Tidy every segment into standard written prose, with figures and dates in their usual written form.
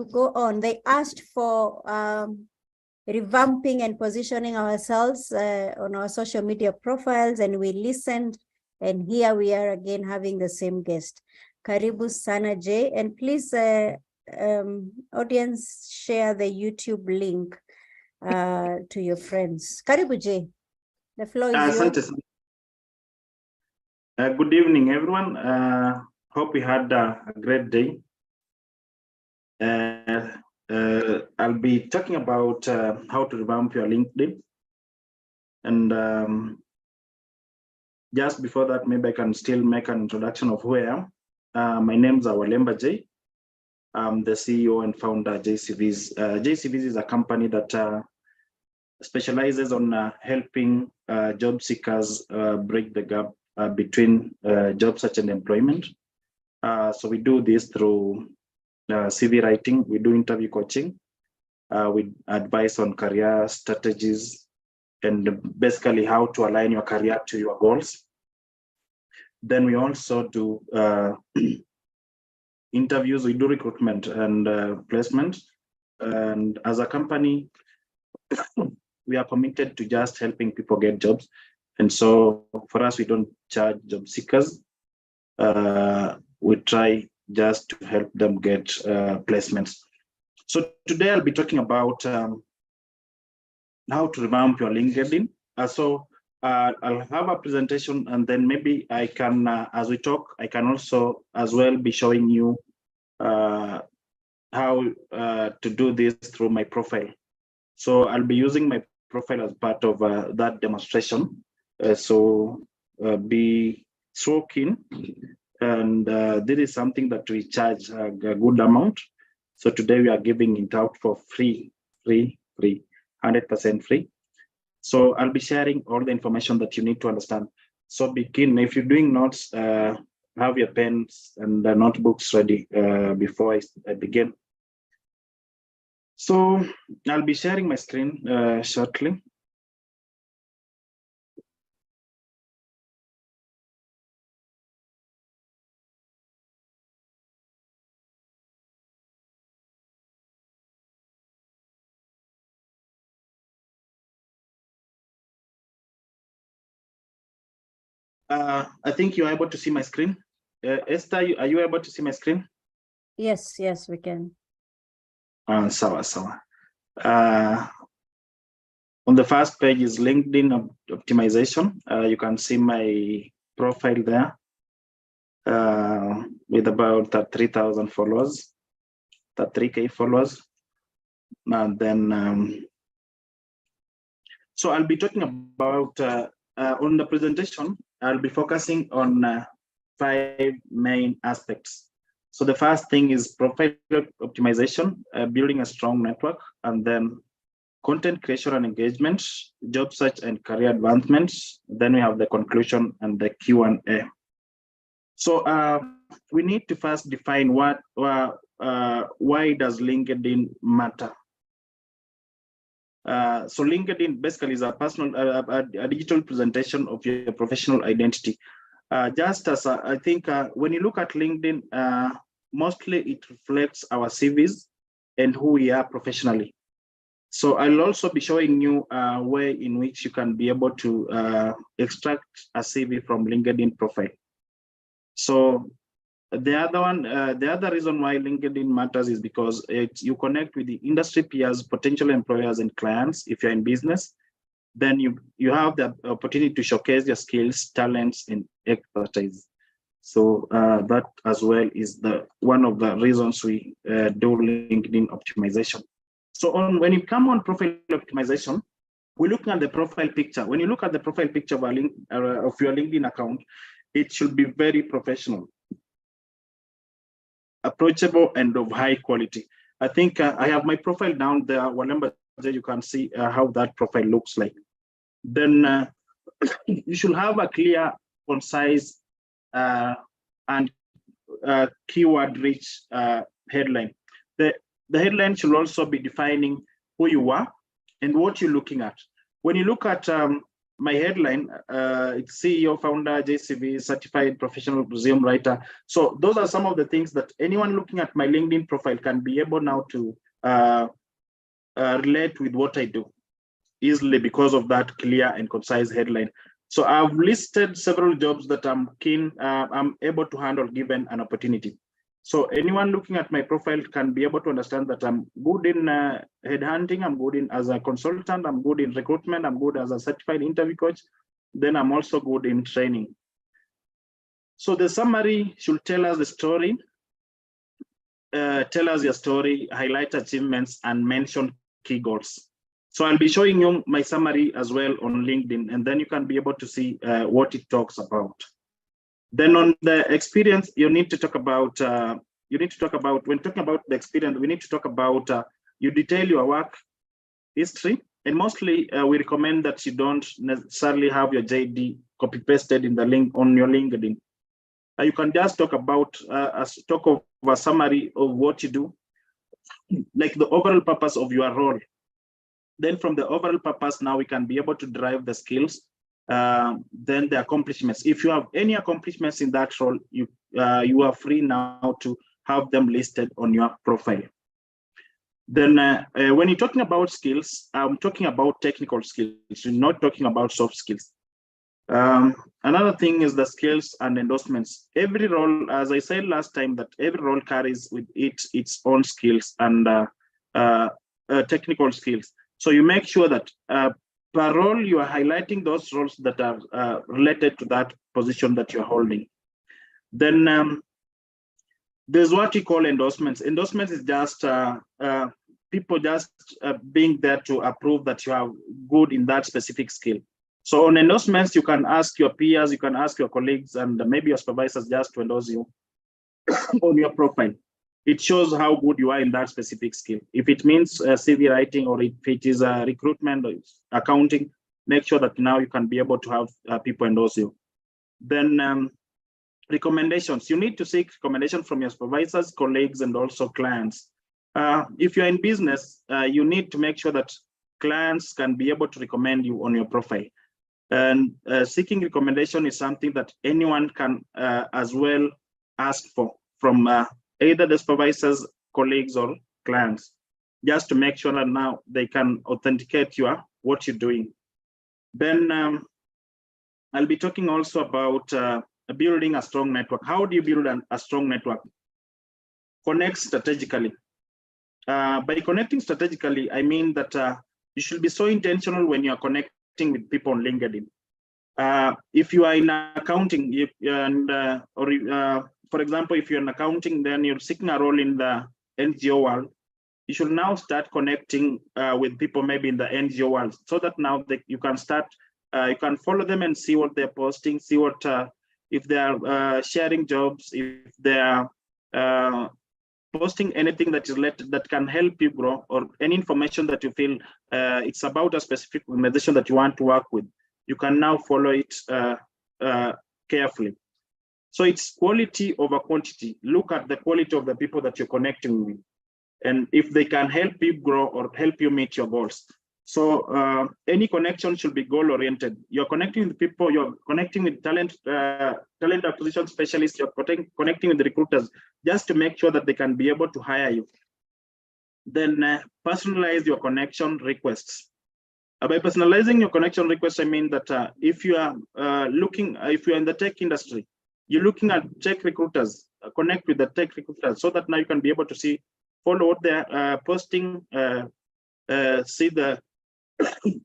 to go on, they asked for revamping and positioning ourselves on our social media profiles, and we listened, and here we are again having the same guest. Karibu Sana Jay, and please, audience, share the YouTube link to your friends. Karibu Jay, the floor is yours. Good evening, everyone. Hope you had a great day. I'll be talking about how to revamp your LinkedIn. And just before that, maybe I can still make an introduction of who I am. My name is Awalemba Jay. I'm the CEO and founder of JCVs. JCVs is a company that specializes on helping job seekers break the gap between job search and employment. So we do this through CV writing, we do interview coaching, we advise on career strategies, and basically how to align your career to your goals. Then we also do interviews, we do recruitment and placement. And as a company, we are committed to just helping people get jobs. And so for us, we don't charge job seekers. We try just to help them get placements. So today I'll be talking about how to revamp your LinkedIn. I'll have a presentation, and then maybe I can, as we talk, I can also as well be showing you how to do this through my profile. So I'll be using my profile as part of that demonstration. So be so keen. And this is something that we charge a good amount. So today we are giving it out for free, 100% free. So I'll be sharing all the information that you need to understand. So begin, if you're doing notes, have your pens and the notebooks ready before I begin. So I'll be sharing my screen shortly. I think you're able to see my screen. Esther, are you able to see my screen? Yes, we can. Sawa. On the first page is LinkedIn optimization. You can see my profile there with about 3,000 followers, 3K followers. And then, so I'll be talking about, on the presentation, I'll be focusing on 5 main aspects. So the first thing is profile optimization, building a strong network, and then content creation and engagement, job search and career advancements. Then we have the conclusion and the Q&A. So we need to first define why does LinkedIn matter? So LinkedIn basically is a personal, a digital presentation of your professional identity. Just as I think when you look at LinkedIn, mostly it reflects our CVs and who we are professionally. So I'll also be showing you a way in which you can be able to extract a CV from LinkedIn profile. So the other reason why LinkedIn matters is because you connect with the industry peers, potential employers and clients. If you're in business, then you have the opportunity to showcase your skills, talents, and expertise. So that as well is one of the reasons we do LinkedIn optimization. So when you come on profile optimization, we're looking at the profile picture. When you look at the profile picture of your LinkedIn account, it should be very professional, approachable, and of high quality. I think I have my profile down there. Whenever you can see how that profile looks like. Then you should have a clear, concise, and keyword-rich headline. The headline should also be defining who you are and what you're looking at. When you look at my headline, it's CEO, founder, JCV, certified professional resume writer. So those are some of the things that anyone looking at my LinkedIn profile can be able now to relate with what I do easily because of that clear and concise headline. So I've listed several jobs that I'm able to handle given an opportunity. So anyone looking at my profile can be able to understand that I'm good in headhunting, I'm good in as a consultant, I'm good in recruitment, I'm good as a certified interview coach, then I'm also good in training. So the summary should tell us the story, tell us your story, highlight achievements, and mention key goals. So I'll be showing you my summary as well on LinkedIn, and then you can be able to see what it talks about. Then on the experience, you need to talk about, when talking about the experience, we need to talk about, you detail your work history. And mostly we recommend that you don't necessarily have your JD copy pasted in the link on your LinkedIn. You can just talk about, talk of a summary of what you do, like the overall purpose of your role. Then from the overall purpose, now we can be able to drive the skills, then the accomplishments. If you have any accomplishments in that role, you are free now to have them listed on your profile. Then when you're talking about skills, I'm talking about technical skills. You're not talking about soft skills. Another thing is the skills and endorsements. Every role, as I said last time, that every role carries with it its own skills and technical skills. So you make sure that per role, you are highlighting those roles that are related to that position that you're holding. Then there's what we call endorsements. Endorsements is just people just being there to approve that you are good in that specific skill. So on endorsements, you can ask your peers, you can ask your colleagues, and maybe your supervisors just to endorse you on your profile. It shows how good you are in that specific skill. If it means CV writing, or if it is recruitment or accounting, make sure that now you can be able to have people endorse you. Then recommendations. You need to seek recommendation from your supervisors, colleagues, and also clients. If you're in business, you need to make sure that clients can be able to recommend you on your profile. And seeking recommendation is something that anyone can as well ask for from either the supervisors, colleagues, or clients, just to make sure that now they can authenticate what you're doing. Then I'll be talking also about building a strong network. How do you build a strong network? Connect strategically. By connecting strategically, I mean that you should be so intentional when you're connecting with people on LinkedIn. If you are in accounting, for example, if you're in accounting, then you're seeking a role in the NGO world, you should now start connecting with people maybe in the NGO world, so that now you can start, you can follow them and see what they're posting, see what, if they are sharing jobs, if they are posting anything that is related, that can help you grow, or any information that you feel it's about a specific organization that you want to work with. You can now follow it carefully. So it's quality over quantity. Look at the quality of the people that you're connecting with, and if they can help you grow or help you meet your goals. So any connection should be goal-oriented. You're connecting with people, you're connecting with talent acquisition specialists, you're connecting with the recruiters, just to make sure that they can be able to hire you. Then personalize your connection requests. By personalizing your connection requests, I mean that if you are if you're in the tech industry, you're looking at tech recruiters, connect with the tech recruiters, so that now you can be able to follow what they're posting, see the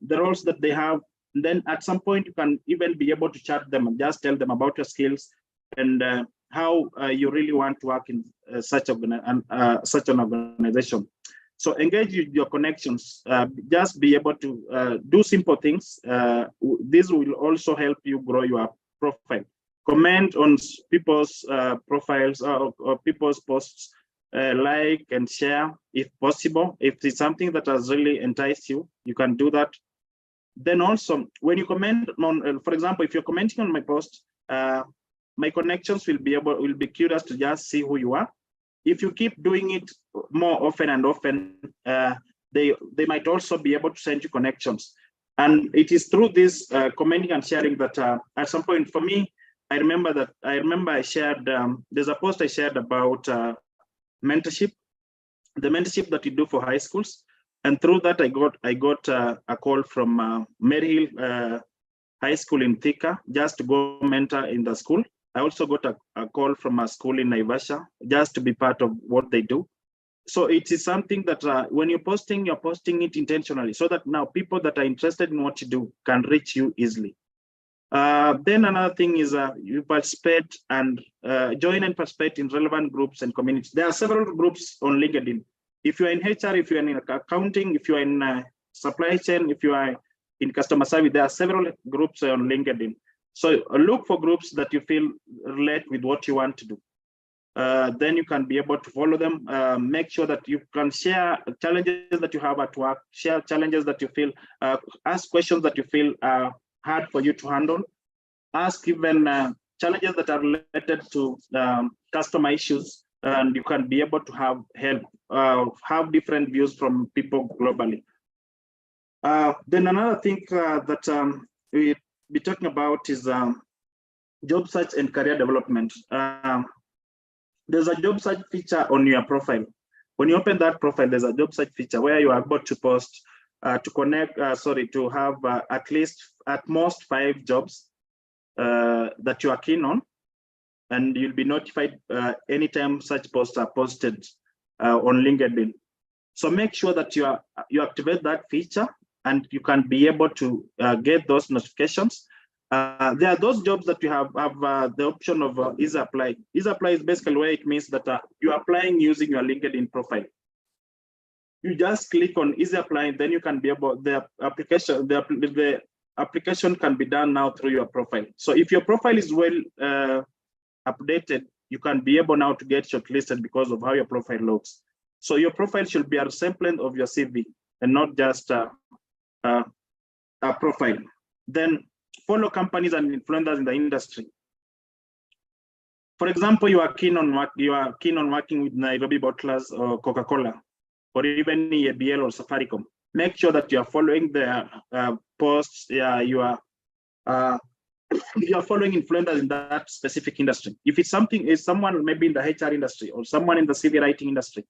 roles that they have. And then at some point, you can even be able to chat them and just tell them about your skills and how you really want to work in such an organization. So engage with your connections. Just be able to do simple things. This will also help you grow your profile. Comment on people's profiles or people's posts. Like and share if possible. If it's something that has really enticed you, you can do that. Then also, when you comment on, for example, if you're commenting on my post, my connections will be curious to just see who you are. If you keep doing it more often and often, they might also be able to send you connections. And it is through this commenting and sharing that at some point for me, I remember I shared, there's a post I shared about mentorship, the mentorship that you do for high schools. And through that, I got a call from Maryhill High School in Thika, just to go mentor in the school. I also got a call from a school in Naivasha, just to be part of what they do. So it is something that when you're posting it intentionally, so that now people that are interested in what you do can reach you easily. Then another thing is you participate and join and participate in relevant groups and communities. There are several groups on LinkedIn. If you're in HR, if you're in accounting, if you're in supply chain, if you are in customer service, there are several groups on LinkedIn. So look for groups that you feel relate with what you want to do. Then you can be able to follow them. Make sure that you can share challenges that you have at work, share challenges that you feel, ask questions that you feel are hard for you to handle, ask even challenges that are related to customer issues, and you can be able to have help, have different views from people globally. Then another thing that we'll be talking about is job search and career development. There's a job search feature on your profile. When you open that profile, there's a job search feature where you are able to post, to connect, to have at most 5 jobs that you are keen on, and you'll be notified anytime such posts are posted on LinkedIn. So make sure that you activate that feature, and you can be able to get those notifications. There are those jobs that you have the option of Easy Apply. Easy Apply is basically where it means that you're applying using your LinkedIn profile. You just click on Easy Apply, then you can be able, the application can be done now through your profile. So if your profile is well updated, you can be able now to get shortlisted because of how your profile looks. So your profile should be a resemblance of your CV and not just a profile. Then follow companies and influencers in the industry. For example, you are keen on working with Nairobi Bottlers or Coca-Cola, or even EABL or Safaricom. Make sure that you are following their posts. You are following influencers in that specific industry. If it's someone maybe in the HR industry or someone in the CV writing industry,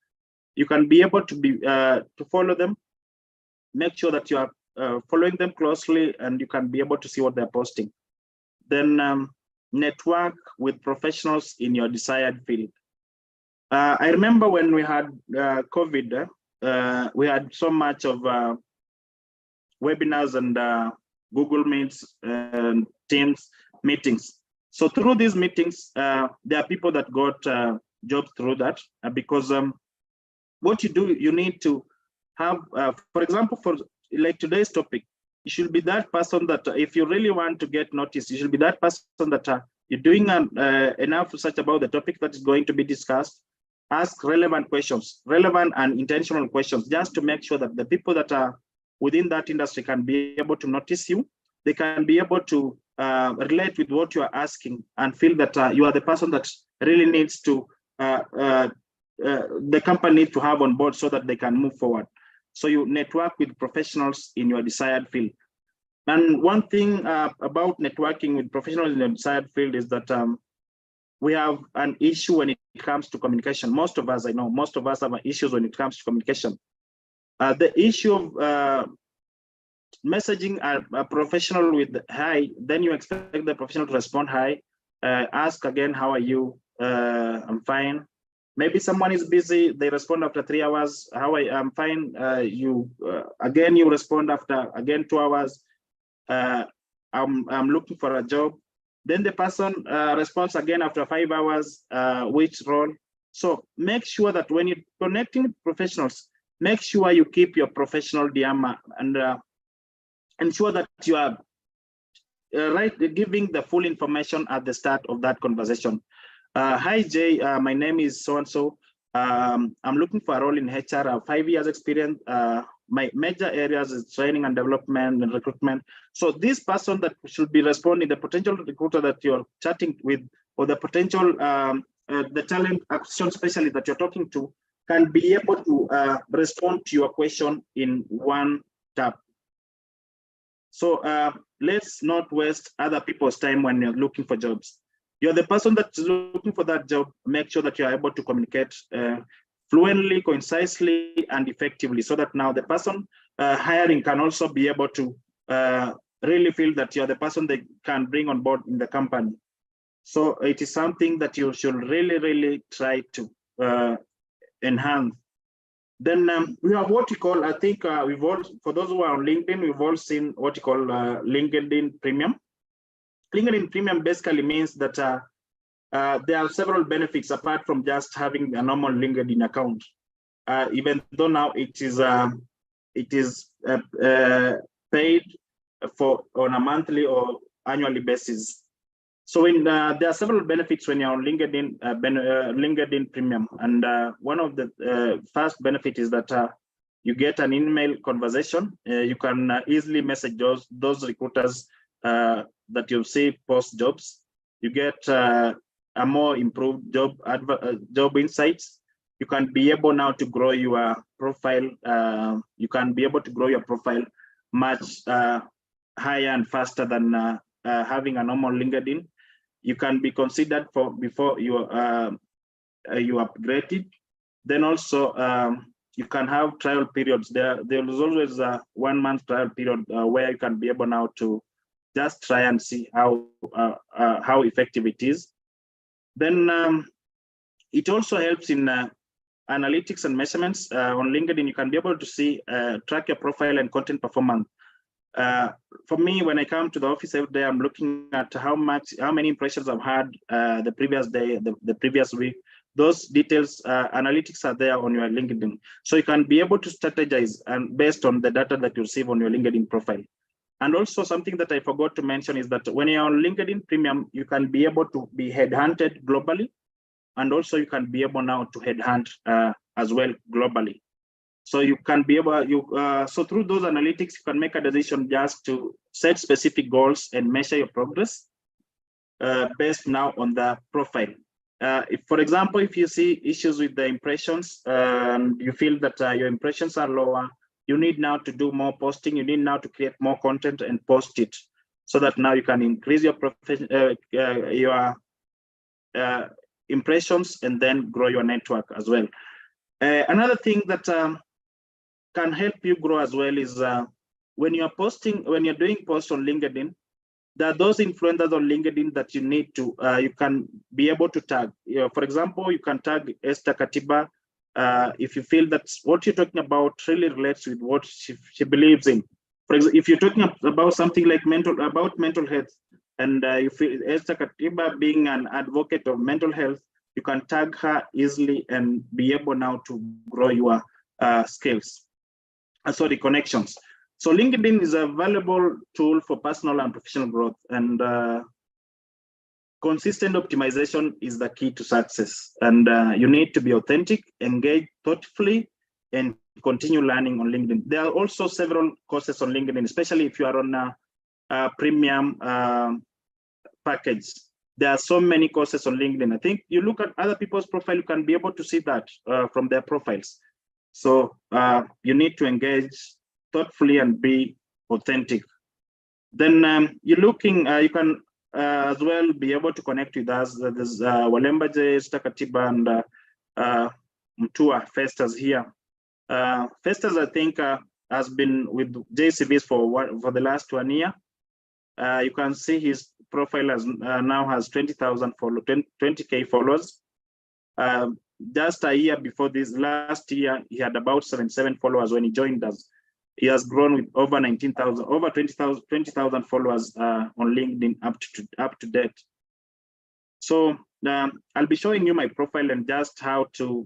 you can be able to follow them. Make sure that you are following them closely, and you can be able to see what they're posting. Then network with professionals in your desired field. I remember when we had COVID, we had so much of webinars and Google Meets and Teams meetings. So through these meetings, there are people that got jobs through that, because what you do, you need to have, for example, for like today's topic, you should be that person that if you really want to get noticed, you should be that person that you're doing enough research about the topic that is going to be discussed. Ask relevant questions, relevant and intentional questions, just to make sure that the people that are within that industry can be able to notice you. They can be able to relate with what you are asking and feel that you are the person that really needs to, the company to have on board so that they can move forward. So you network with professionals in your desired field. And one thing about networking with professionals in the desired field is that we have an issue when it comes to communication. Most of us, I know, most of us have issues when it comes to communication. The issue of messaging a professional with hi, then you expect the professional to respond hi, ask again, how are you? I'm fine. Maybe someone is busy, they respond after 3 hours, I'm fine. Again, you respond after, again, 2 hours. I'm looking for a job. Then the person responds again after 5 hours, which role? So make sure that when you're connecting with professionals, make sure you keep your professional DM and ensure that you are giving the full information at the start of that conversation. Hi, Jay, my name is so-and-so. I'm looking for a role in HR. I have 5 years experience. My major areas is training and development and recruitment. So this person that should be responding, the potential recruiter that you're chatting with, or the potential, the talent acquisition specialist that you're talking to, can be able to respond to your question in one tap. So let's not waste other people's time when you're looking for jobs. You're the person that's looking for that job. Make sure that you're able to communicate fluently, concisely, and effectively, so that now the person hiring can also be able to really feel that you're the person they can bring on board in the company. So it is something that you should really try to enhance. Then we have what we call, I think we've all, for those who are on LinkedIn, we've all seen what you call LinkedIn Premium. LinkedIn Premium basically means that there are several benefits apart from just having a normal LinkedIn account. Even though now it is paid for on a monthly or annually basis. So there are several benefits when you're on LinkedIn, LinkedIn Premium. And one of the first benefit is that you get an email conversation. You can easily message those recruiters that you see post jobs. You get a more improved job insights. You can be able now to grow your profile. You can be able to grow your profile much higher and faster than having a normal LinkedIn. You can be considered for before you upgrade it. Then also you can have trial periods. There is always a 1 month trial period where you can be able now to just try and see how effective it is. Then it also helps in analytics and measurements. On LinkedIn, you can be able to see track your profile and content performance. For me, when I come to the office every day, I'm looking at how many impressions I've had the previous day, the previous week. Those details, analytics are there on your LinkedIn. So you can be able to strategize and based on the data that you receive on your LinkedIn profile. And also something that I forgot to mention is that when you're on LinkedIn Premium, you can be able to be headhunted globally. And also you can be able now to headhunt as well globally. So you can be able, so through those analytics, you can make a decision just to set specific goals and measure your progress based now on the profile. If, for example, if you see issues with the impressions, you feel that your impressions are lower, you need now to do more posting, you need now to create more content and post it so that now you can increase your impressions and then grow your network as well. Another thing that can help you grow as well is when you're doing posts on LinkedIn, there are those influencers on LinkedIn that you need to, you can be able to tag. For example, you can tag Esther Katiba if you feel that what you're talking about really relates with what she believes in. For example, if you're talking about something like mental health, and you feel Esther Katiba being an advocate of mental health, you can tag her easily and be able now to grow your skills. Connections. So LinkedIn is a valuable tool for personal and professional growth, and consistent optimization is the key to success. And you need to be authentic, engage thoughtfully, and continue learning on LinkedIn. There are also several courses on LinkedIn, especially if you are on a premium package. There are so many courses on LinkedIn. I think you look at other people's profile, you can be able to see that from their profiles. So you need to engage thoughtfully and be authentic. Then you're looking, you can as well be able to connect with us. There's Walemba J, Esther Katiba, and Mtua Festus here. Festus, I think, has been with JCVs for the last 1 year. You can see his profile now has 20,000 followers, 20K followers. Just a year before this, last year, he had about 77 followers when he joined us. He has grown with over 19,000, over 20,000 followers on LinkedIn up to date. So I'll be showing you my profile and just how to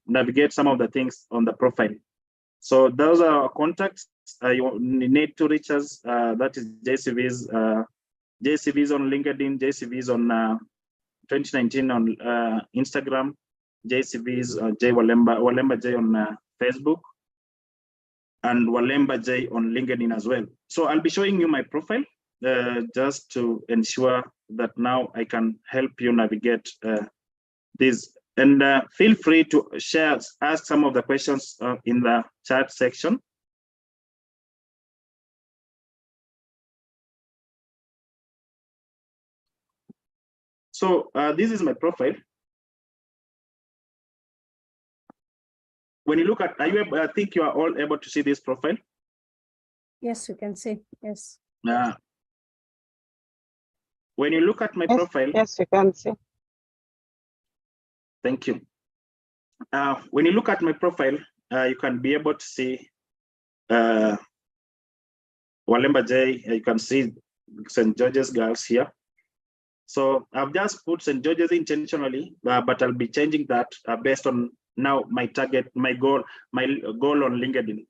navigate some of the things on the profile. So those are our contacts. You need to reach us. That is JCVs. JCVs on LinkedIn, JCVs on 2019 on Instagram, JCVs J Walemba J on Facebook, and Walemba J on LinkedIn as well. So I'll be showing you my profile just to ensure that now I can help you navigate this. And feel free to ask some of the questions in the chat section. So this is my profile. When you look at, are you able, I think you are all able to see this profile. Yes, we can see. Yes. When you look at my profile. Yes, you can see. Thank you. When you look at my profile, you can be able to see Walemba J. You can see St. George's Girls here. So I've just put St. George's intentionally, but I'll be changing that based on now my target, my goal on LinkedIn.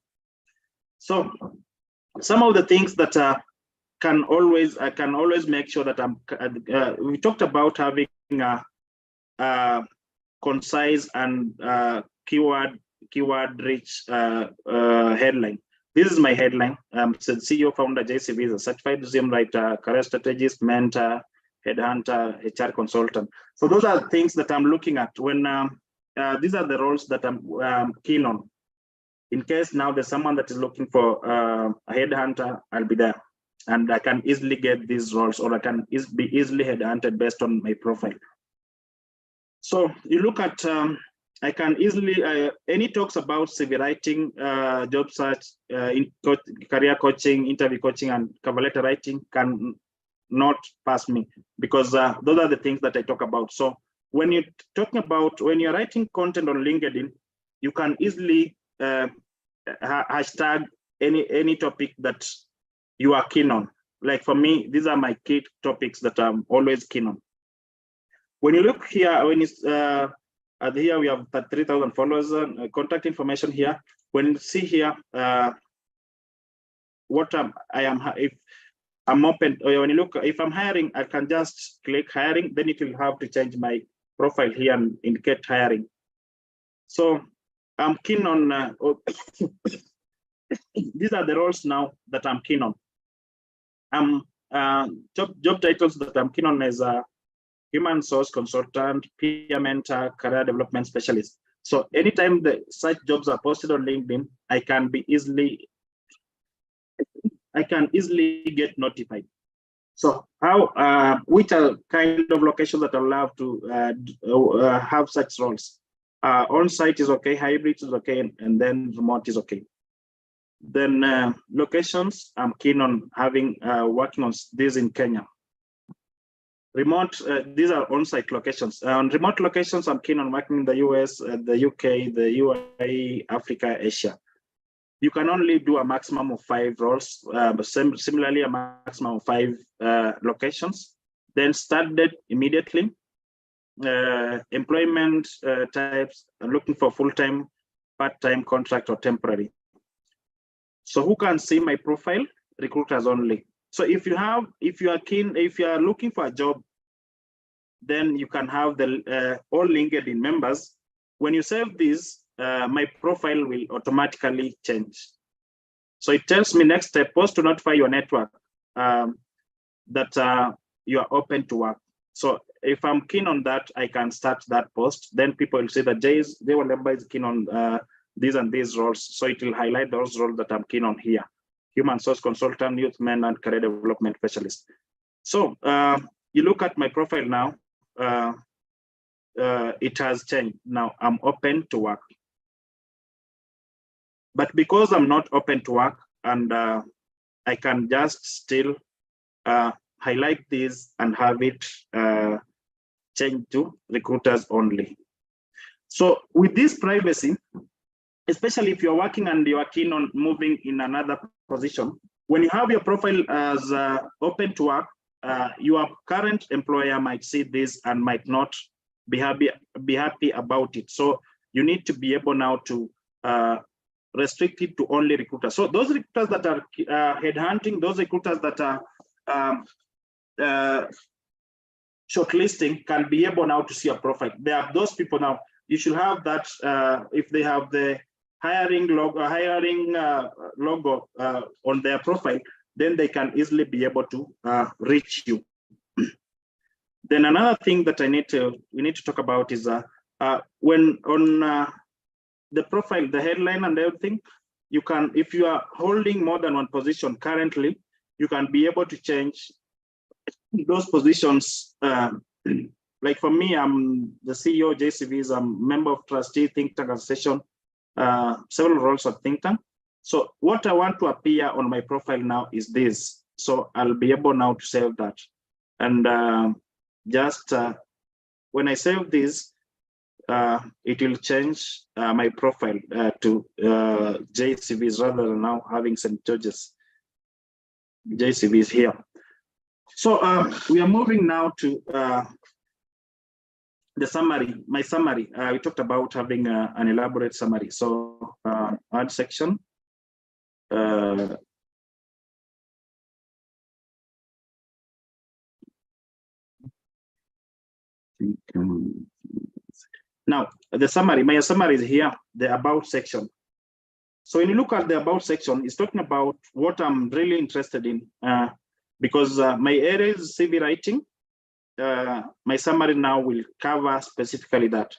So some of the things that I can always make sure that we talked about having a concise and keyword rich headline. This is my headline. CEO founder JCV is a certified resume writer, career strategist, mentor, headhunter, HR consultant. So those are things that I'm looking at when these are the roles that I'm keen on. In case now there's someone that is looking for a headhunter, I'll be there, and I can easily get these roles, or I can be easily headhunted based on my profile. So you look at, I can easily, any talks about CV writing, job search, career coaching, interview coaching, and cover letter writing can not pass me, because those are the things that I talk about. So when you're talking about, when you're writing content on LinkedIn, you can easily hashtag any topic that you are keen on. Like for me, these are my key topics that I'm always keen on. When you look here, when it's here we have 3,000 followers, contact information here. When you see here, what if I'm open, or when you look, if I'm hiring, I can just click hiring, then it will have to change my profile here and indicate hiring. So I'm keen on, these are the roles now that I'm keen on. Job titles that I'm keen on is human resource consultant, peer mentor, career development specialist. So anytime such jobs are posted on LinkedIn, I can easily get notified. So how, which are kind of locations that allow to have such roles? On-site is okay, hybrid is okay, and then remote is okay. Then locations, I'm keen on having working on this in Kenya. Remote, these are on-site locations. On remote locations, I'm keen on working in the US, the UK, the UAE, Africa, Asia. You can only do a maximum of 5 roles, but similarly, a maximum of 5 locations. Then start date immediately. Employment types, looking for full-time, part-time, contract, or temporary. So who can see my profile? Recruiters only. So if you are looking for a job, then you can have the all LinkedIn members. When you save this, my profile will automatically change. So it tells me next step, post to notify your network that you are open to work. So if I'm keen on that, I can start that post. Then people will see that Jay Walemba is keen on these and these roles. So it will highlight those roles that I'm keen on here. Human resource consultant, youth men, and career development specialist. So you look at my profile now, it has changed. Now I'm open to work. But because I'm not open to work, and I can just still highlight this and have it change to recruiters only. So with this privacy, especially if you're working and you are keen on moving in another position, when you have your profile as open to work, your current employer might see this and might not be happy about it. So you need to be able now to restrict it to only recruiters. So those recruiters that are headhunting, those recruiters that are shortlisting can be able now to see a profile. They have those people now. You should have that if they have the hiring logo on their profile, then they can easily be able to reach you. Then another thing that we need to talk about is when on the profile, the headline and everything, you can, if you are holding more than one position currently, you can be able to change those positions like for me, I'm the CEO of JCVs, I'm member of trustee, think tank association, several roles of think tank. So what I want to appear on my profile now is this. So I'll be able now to save that. And when I save this, it will change my profile to JCVs rather than now having St. George's JCVs here. So we are moving now to the summary, my summary. We talked about having an elaborate summary. So add section. Now, the summary, my summary is here, the about section. So when you look at the about section, it's talking about what I'm really interested in because my area is CV writing. My summary now will cover specifically that.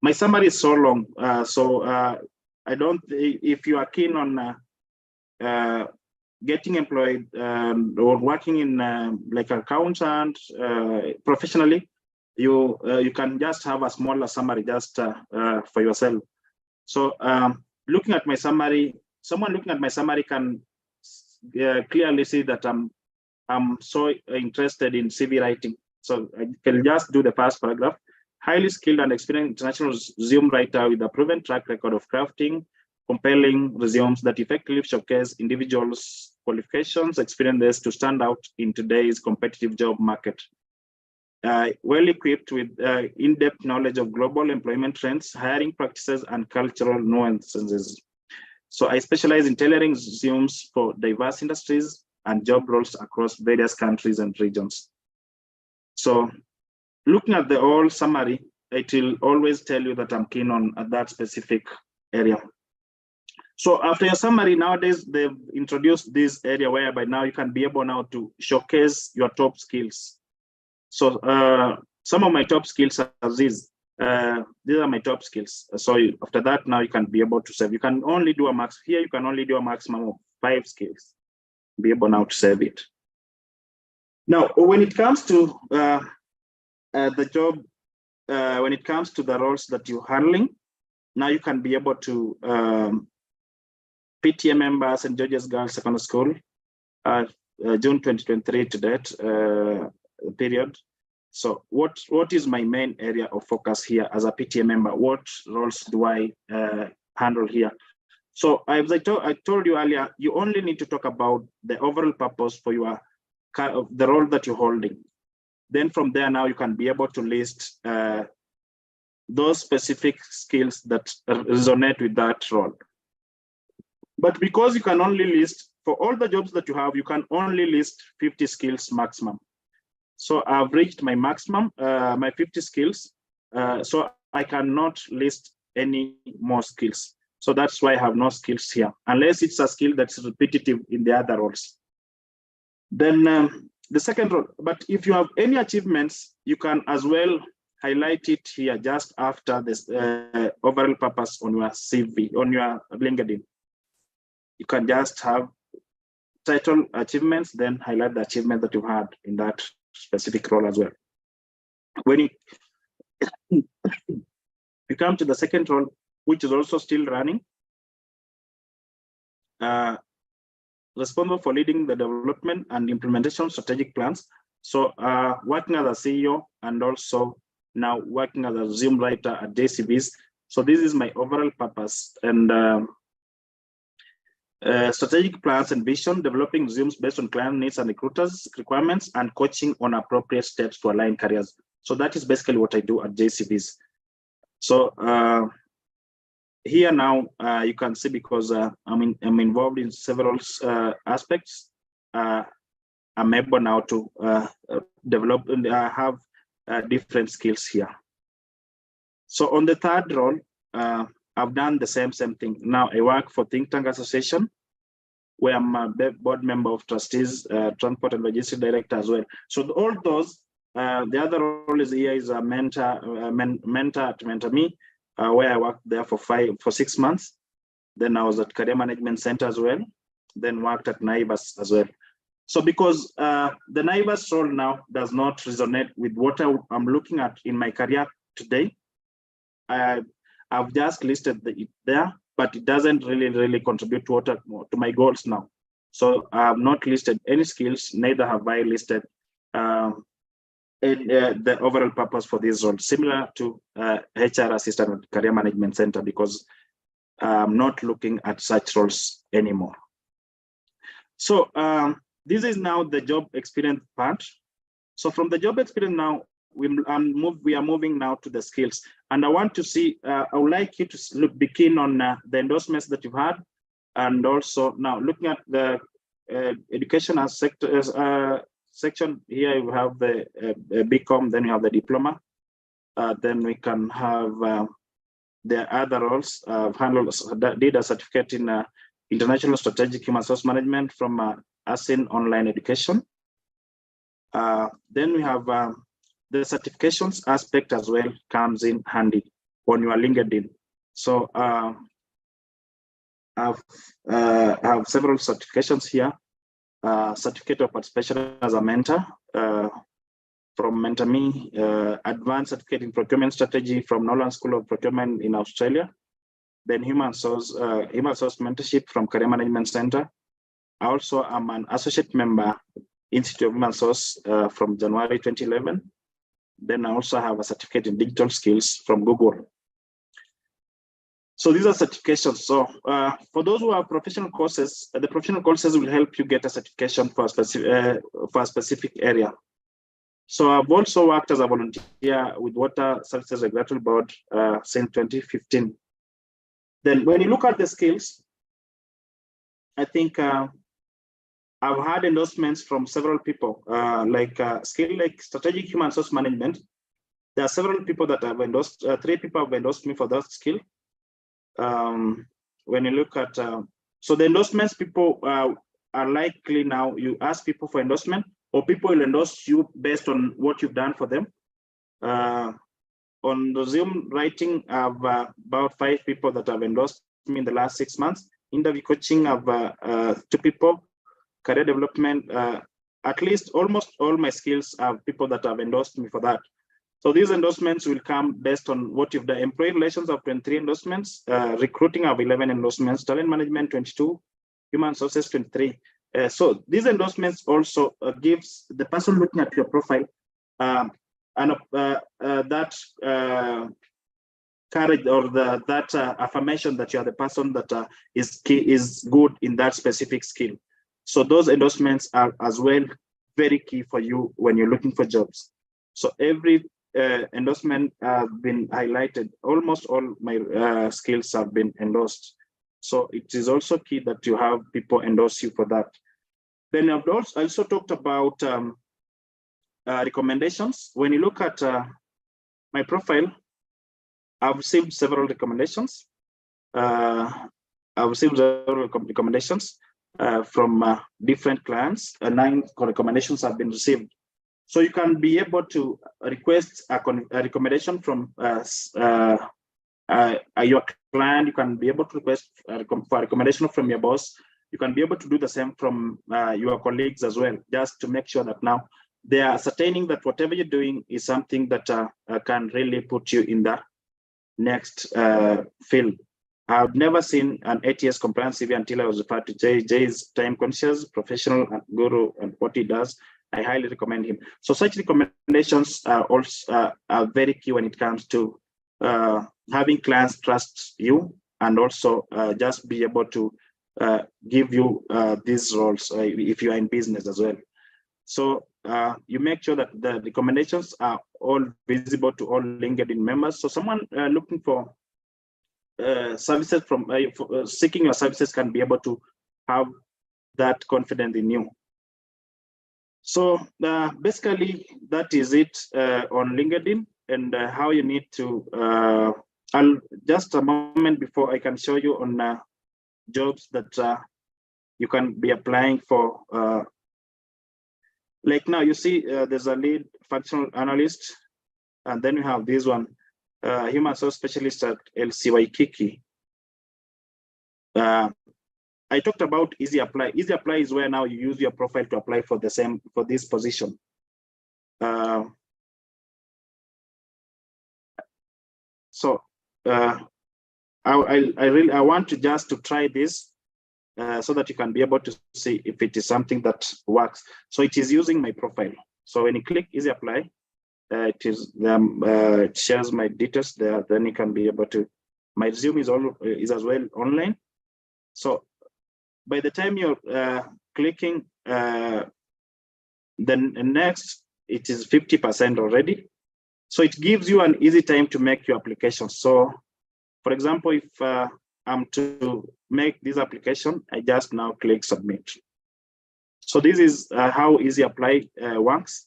My summary is so long, I don't, if you are keen on getting employed or working in like accountant professionally, you can just have a smaller summary just for yourself. So looking at my summary, someone looking at my summary can clearly see that I'm so interested in CV writing. So I can just do the first paragraph. Highly skilled and experienced international resume writer with a proven track record of crafting compelling resumes that effectively showcase individuals' qualifications, experiences to stand out in today's competitive job market. Well equipped with in-depth knowledge of global employment trends, hiring practices, and cultural nuances. So I specialize in tailoring resumes for diverse industries and job roles across various countries and regions. So looking at the whole summary, it will always tell you that I'm keen on that specific area. So after your summary, nowadays they've introduced this area whereby now you can be able now to showcase your top skills. So some of my top skills are these. These are my top skills. So after that, now you can be able to save. You can only do a max here. You can only do a maximum of 5 skills. Be able now to save it. Now, when it comes to the job, when it comes to the roles that you're handling, now you can be able to PTA member, St. George's Girls Secondary School, June 2023 to date period. So what is my main area of focus here as a PTA member? What roles do I handle here? So as I told you earlier, you only need to talk about the overall purpose for your the role that you're holding. Then from there, now you can be able to list those specific skills that resonate with that role. But because you can only list, for all the jobs that you have, you can only list 50 skills maximum. So I've reached my maximum, my 50 skills. So I cannot list any more skills. So that's why I have no skills here, unless it's a skill that's repetitive in the other roles. Then the second role, but if you have any achievements, you can as well highlight it here just after this overall purpose on your CV, on your LinkedIn. You can just have title achievements, then highlight the achievement that you had in that specific role as well. When you come to the second role, which is also still running, responsible for leading the development and implementation of strategic plans. So working as a CEO and also now working as a resume writer at JCVs. So this is my overall purpose. And strategic plans and vision, developing resumes based on client needs and recruiters' requirements, and coaching on appropriate steps to align careers. So that is basically what I do at JCVs. So here now you can see, because I'm involved in several aspects, I'm able now to develop and have different skills here. So on the third role, I've done the same thing. Now I work for Think Tank Association, where I'm a board member of trustees, transport and logistics director as well. So all those, the other role is here is a mentor at MentorMe, where I worked there for 6 months. Then I was at Career Management Center as well. Then worked at Naivas as well. So because the NIVAS role now does not resonate with what I'm looking at in my career today, I've just listed it there, but it doesn't really contribute to my goals now. So I have not listed any skills, neither have I listed the overall purpose for this role, similar to HR assistant at Career Management Center, because I'm not looking at such roles anymore. So this is now the job experience part. So from the job experience now, we are moving now to the skills. And I want to see, I would like you to be keen on the endorsements that you've had. And also now looking at the educational sector section, here you have the BCom, then you have the diploma. Then we can have the other roles. Did a certificate in International Strategic Human Resource Management from ASIN Online Education. Then we have the certifications aspect as well comes in handy on your LinkedIn. So I have several certifications here. Certificate of participation as a mentor from MentorMe, advanced certificate in procurement strategy from Nolan School of Procurement in Australia. Then human source mentorship from Career Management Center. I also am an associate member Institute of Human Source from January 2011. Then I also have a certificate in digital skills from Google. So these are certifications. So for those who have professional courses, the professional courses will help you get a certification for a specific area. So I've also worked as a volunteer with Water Services Regulatory Board since 2015. Then when you look at the skills, I think I've had endorsements from several people, like strategic human resource management. There are several people that have endorsed, 3 people have endorsed me for that skill. When you look at, so the endorsements, people are likely now, you ask people for endorsement, or people will endorse you based on what you've done for them. On the Zoom writing, I have about 5 people that have endorsed me in the last 6 months. Interview coaching, I have 2 people. Career development, at least almost all my skills have people that have endorsed me for that. So these endorsements will come based on what you've done. Employee relations of 23 endorsements, recruiting of 11 endorsements, talent management 22, human resources 23. So these endorsements also gives the person looking at your profile that courage or that affirmation that you are the person that is good in that specific skill. So those endorsements are as well very key for you when you're looking for jobs. So every endorsement has been highlighted. Almost all my skills have been endorsed. So it is also key that you have people endorse you for that. Then I've also talked about recommendations. When you look at my profile, I've received several recommendations. I've received several recommendations from different clients. 9 recommendations have been received. So you can be able to request a recommendation from your client. You can be able to request for a recommendation from your boss. You can be able to do the same from your colleagues as well, just to make sure that now they are ascertaining that whatever you're doing is something that can really put you in the next field. I've never seen an ATS compliance CV until I was referred to Jay. Jay is time conscious, professional, and guru, and what he does, I highly recommend him. So such recommendations are also are very key when it comes to having clients trust you, and also just be able to give you these roles if you are in business as well. So you make sure that the recommendations are all visible to all LinkedIn members. So someone looking for services from seeking your services can be able to have that confidence in you. So basically that is it on LinkedIn, and how you need to just a moment before I can show you on jobs that you can be applying for. Like now you see there's a lead functional analyst, and then you have this one, human resource specialist at LC Waikiki. I talked about Easy Apply. Easy Apply is where now you use your profile to apply for this position. I want to just to try this so that you can be able to see if it is something that works. So it is using my profile. So when you click Easy Apply, it shares my details there. Then you can be able to. My resume is as well online. So by the time you're clicking, then next it is 50% already. So it gives you an easy time to make your application. So, for example, if I'm to make this application, I just now click submit. So this is how Easy Apply works.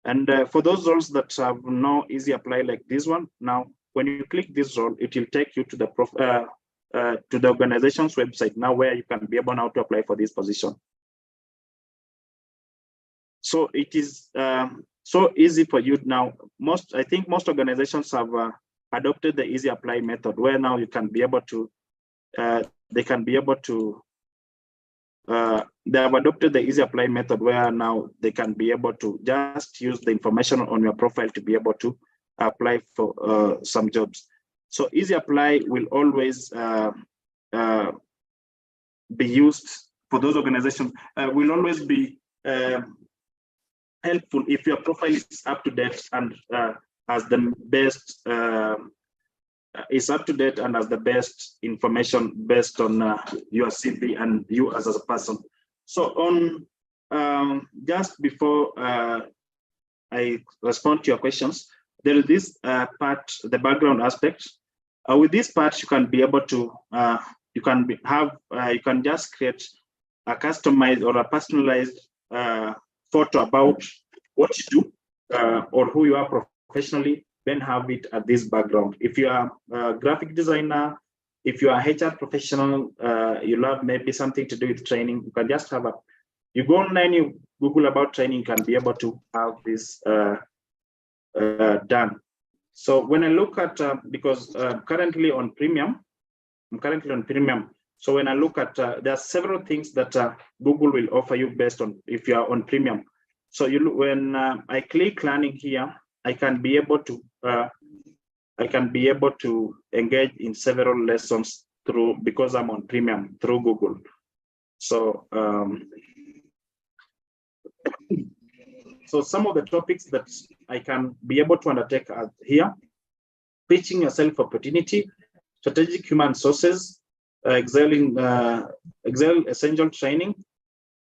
And for those roles that have no Easy Apply like this one, now when you click this role, it will take you to the organization's website now, where you can be able now to apply for this position. So it is so easy for you now. I think most organizations have adopted the Easy Apply method, where now you can be able to they have adopted the Easy Apply method, where now they can be able to just use the information on your profile to be able to apply for some jobs. So Easy Apply will always be used for those organizations, will always be helpful if your profile is up to date and has the best and has the best information based on your CV and you as a person. So on just before I respond to your questions, there is this part, the background aspect. With this part, you can be able to you can just create a customized or a personalized photo about what you do or who you are professionally, then have it at this background. If you are a graphic designer, if you are a HR professional, you love maybe something to do with training, you can just have you go online, you Google about training, you can be able to have this done. So when I look at, because currently on premium, so when I look at, there are several things that Google will offer you based on if you are on premium. So when I click learning here, I can be able to engage in several lessons because I'm on premium through Google. So so some of the topics that I can be able to undertake are here: pitching yourself opportunity, strategic human sources, Excel essential training.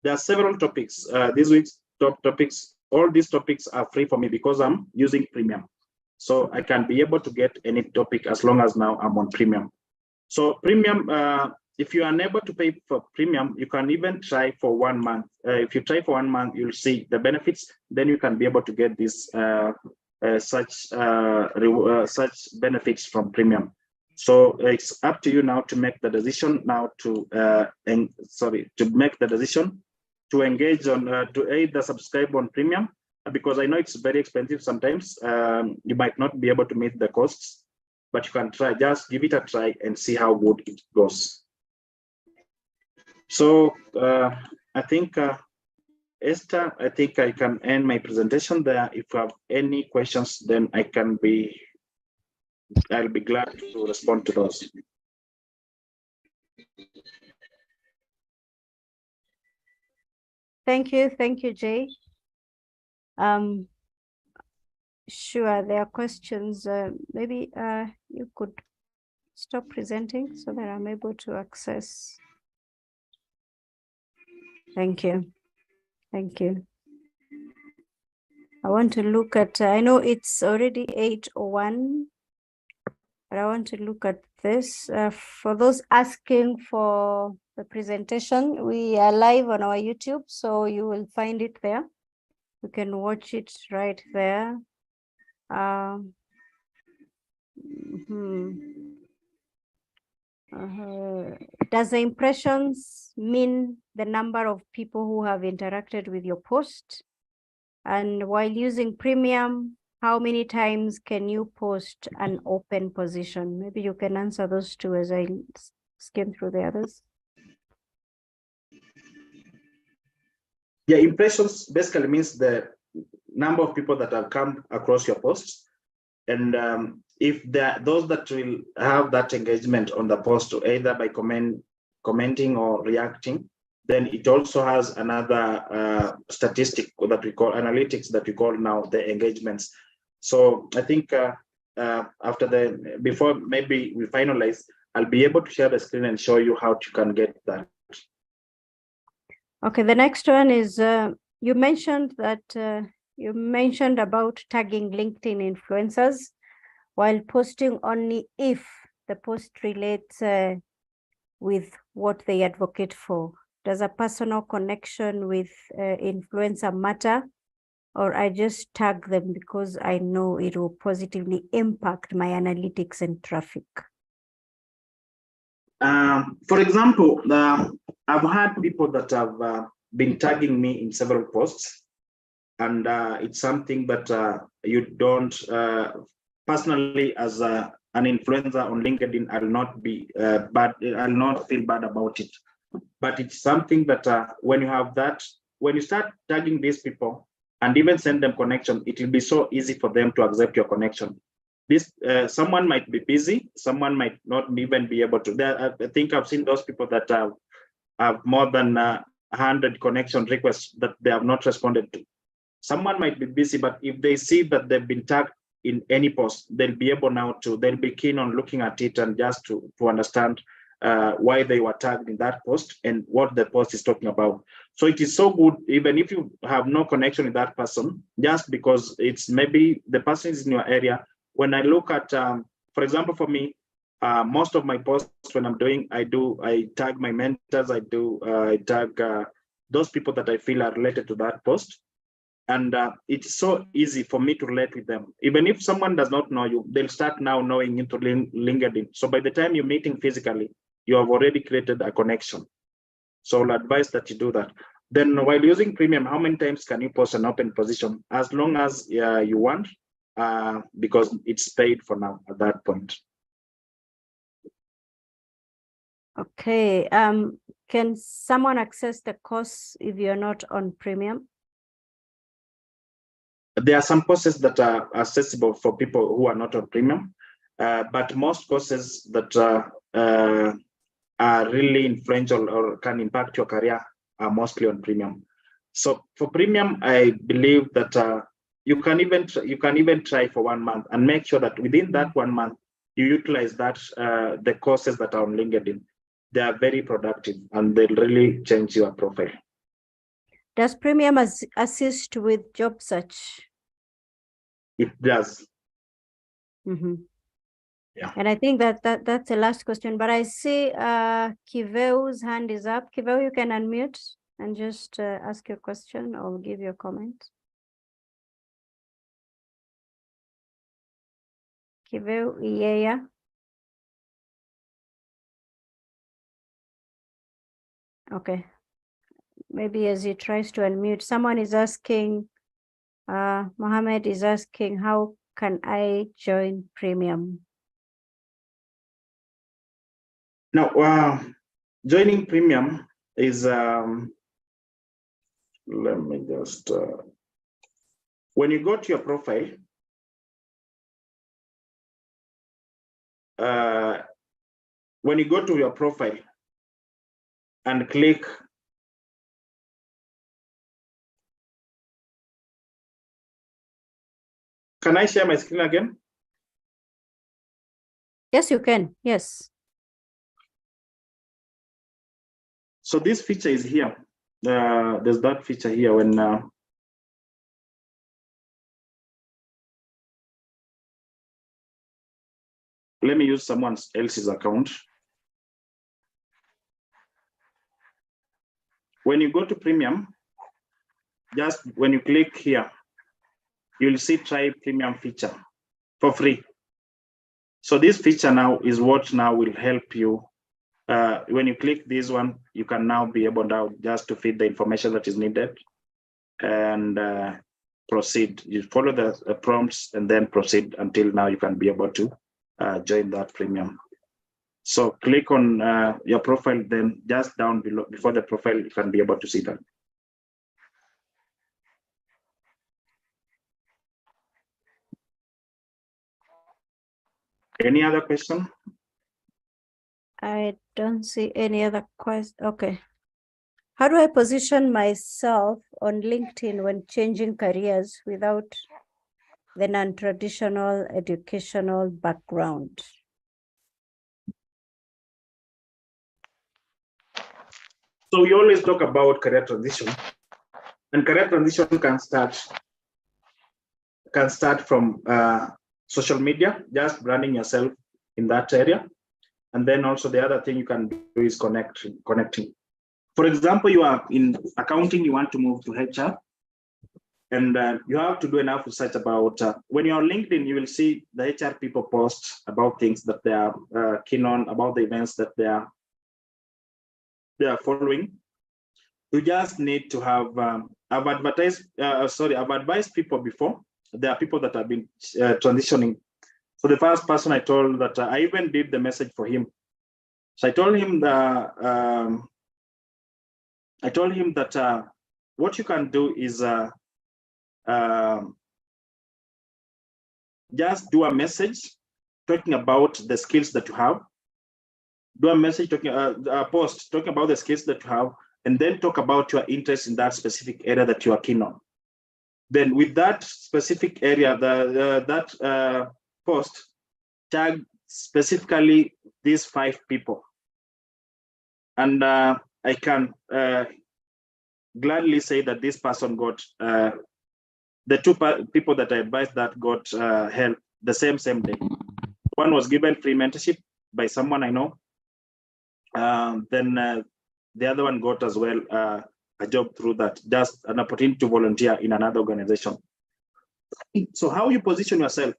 There are several topics. This week's top topics, all these topics are free for me because I'm using premium. So I can be able to get any topic as long as now I'm on premium. So premium, if you are unable to pay for premium, you can even try for 1 month. If you try for 1 month, you'll see the benefits. Then you can be able to get this such benefits from premium. So it's up to you now to make the decision to engage on to either subscribe on premium, because I know it's very expensive sometimes. You might not be able to meet the costs, but you can try, just give it a try and see how good it goes. So I think Esther, I think I can end my presentation there. If you have any questions, then I'll be glad to respond to those. Thank you, Jay. Sure, there are questions. Maybe you could stop presenting so that I'm able to access. Thank you. I want to look at, I know it's already 8:01, but I want to look at this. For those asking for the presentation, we are live on our YouTube, so you will find it there. You can watch it right there. Does the impressions mean the number of people who have interacted with your post? And while using premium, how many times can you post an open position? Maybe you can answer those two as I skim through the others. Yeah, impressions basically means the number of people that have come across your posts. And if those that will have that engagement on the post, either by commenting or reacting, then it also has another statistic that we call analytics, that we call now the engagements. So I think before maybe we finalize, I'll be able to share the screen and show you how you can get that. Okay, the next one is you mentioned about tagging LinkedIn influencers while posting only if the post relates with what they advocate for. Does a personal connection with influencer matter, or I just tag them because I know it will positively impact my analytics and traffic? For example, I've had people that have been tagging me in several posts, and it's something that you don't personally, as an influencer on LinkedIn, I'll not be bad. I'll not feel bad about it. But it's something that when you have that, when you start tagging these people and even send them connection, it will be so easy for them to accept your connection. This someone might be busy, someone might not even be able to. I think I've seen those people that have more than 100 connection requests that they have not responded to. Someone might be busy, but if they see that they've been tagged in any post, they'll be able now to, they'll be keen on looking at it and just to understand why they were tagged in that post and what the post is talking about. So it is so good, even if you have no connection with that person, just because it's maybe the person is in your area. When I look at, for example, for me, most of my posts when I'm doing, I tag my mentors, I tag those people that I feel are related to that post. And it's so easy for me to relate with them. Even if someone does not know you, they'll start now knowing into LinkedIn. So by the time you're meeting physically, you have already created a connection. So I'll advise that you do that. Then while using Premium, how many times can you post an open position? As long as you want, because it's paid for now at that point. Okay. Can someone access the course if you're not on Premium? There are some courses that are accessible for people who are not on Premium, but most courses that are really influential or can impact your career are mostly on Premium. So for Premium, I believe that you can even try for 1 month and make sure that within that 1 month you utilize that the courses that are on LinkedIn. They are very productive and they'll really change your profile. Does Premium assist with job search? It does. Mm-hmm. Yeah. And I think that's the last question, but I see Kiveu's hand is up. Kiveu, you can unmute and just ask your question or give your comment. Kiveu, yeah. Okay. Maybe as he tries to unmute, someone is asking, Mohammed is asking, how can I join Premium? Now, joining Premium is, let me just, when you go to your profile, when you go to your profile and click can I share my screen again? Yes, you can. Yes. So this feature is here. There's that feature here when let me use someone else's account. When you go to Premium, just when you click here, you'll see try Premium feature for free. So this feature now is what now will help you. When you click this one, you can now be able now just to feed the information that is needed and proceed. You follow the prompts and then proceed until now you can be able to join that Premium. So click on your profile, then just down below before the profile, you can be able to see that. Any other question? I don't see any other question. Okay. How do I position myself on LinkedIn when changing careers without the non-traditional educational background? So we always talk about career transition, and career transition can start from social media, just branding yourself in that area. And then also the other thing you can do is connecting. For example, you are in accounting, you want to move to HR, and you have to do enough research about, when you're on LinkedIn, you will see the HR people post about things that they are keen on, about the events that they are following. You just need to have, I've advised people before. There are people that have been transitioning. So the first person I told that I even did the message for him. So I told him that what you can do is just do a message talking about the skills that you have. Do a message talking, a post talking about the skills that you have, and then talk about your interest in that specific area that you are keen on. Then with that specific area, that post, tag specifically these 5 people. And I can gladly say that this person got, the 2 people that I advised that got help the same day. One was given free mentorship by someone I know. Then the other one got as well a job through that, just an opportunity to volunteer in another organization. So how you position yourself,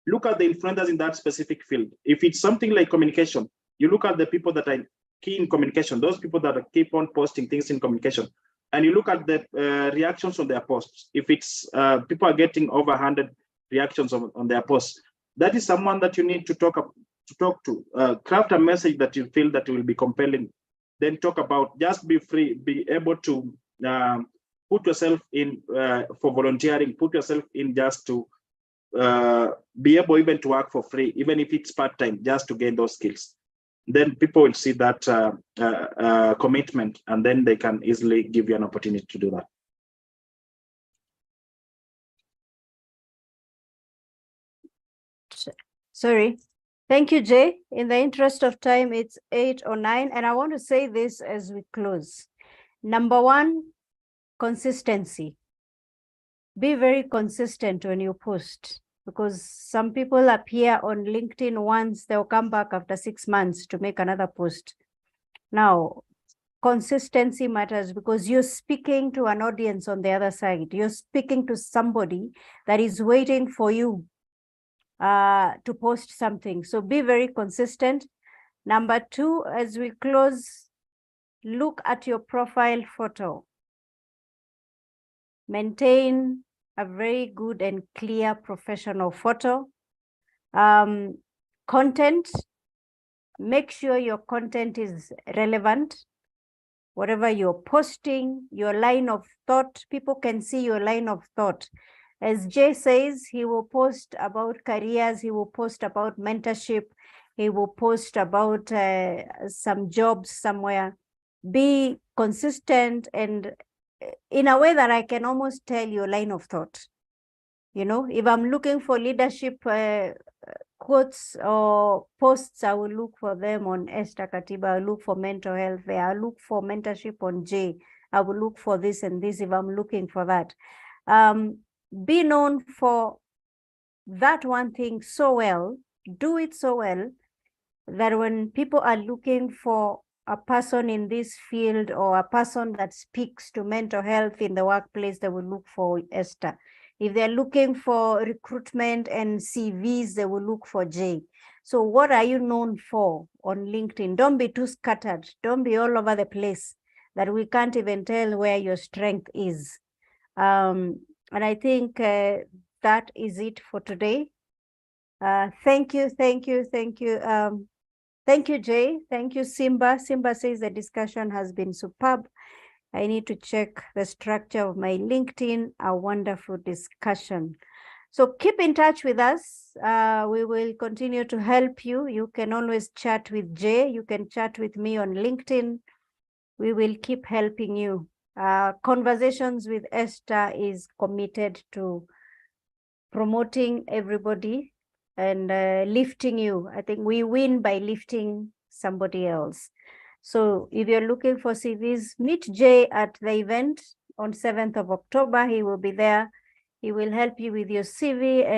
look at the influencers in that specific field. If it's something like communication, you look at the people that are key in communication, those people that keep on posting things in communication, and you look at the reactions on their posts. If it's people are getting over 100 reactions on their posts, that is someone that you need to talk to. Craft a message that you feel that will be compelling. Then talk about, just be free, be able to put yourself in for volunteering, put yourself in just to be able even to work for free, even if it's part-time, just to gain those skills. Then people will see that commitment, and then they can easily give you an opportunity to do that. Sorry. Thank you, Jay. In the interest of time, it's 8:09, and I want to say this as we close. Number 1, consistency. Be very consistent when you post, because some people appear on LinkedIn once, they'll come back after 6 months to make another post. Now, consistency matters, because you're speaking to an audience on the other side. You're speaking to somebody that is waiting for you to post something. So be very consistent. Number 2, as we close, look at your profile photo. Maintain a very good and clear professional photo. Content, make sure your content is relevant. Whatever you're posting, your line of thought, people can see your line of thought. As Jay says, he will post about careers, he will post about mentorship, he will post about some jobs somewhere. Be consistent and in a way that I can almost tell your line of thought. You know, if I'm looking for leadership quotes or posts, I will look for them on Esther Katiba. I'll look for mental health there. I'll look for mentorship on Jay. I will look for this and this if I'm looking for that. Be known for that one thing so well, do it so well that when people are looking for a person in this field or a person that speaks to mental health in the workplace, they will look for Esther. If they're looking for recruitment and CVs, they will look for Jay. So what are you known for on LinkedIn? Don't be too scattered. Don't be all over the place that we can't even tell where your strength is. And I think that is it for today. Thank you. Thank you, Jay. Thank you, Simba. Simba says the discussion has been superb. I need to check the structure of my LinkedIn. A wonderful discussion. So keep in touch with us. We will continue to help you. You can always chat with Jay. You can chat with me on LinkedIn. We will keep helping you. Conversations with Esther is committed to promoting everybody and lifting you. I think we win by lifting somebody else. So if you're looking for CVs, meet Jay at the event on 7th of October. He will be there. He will help you with your CV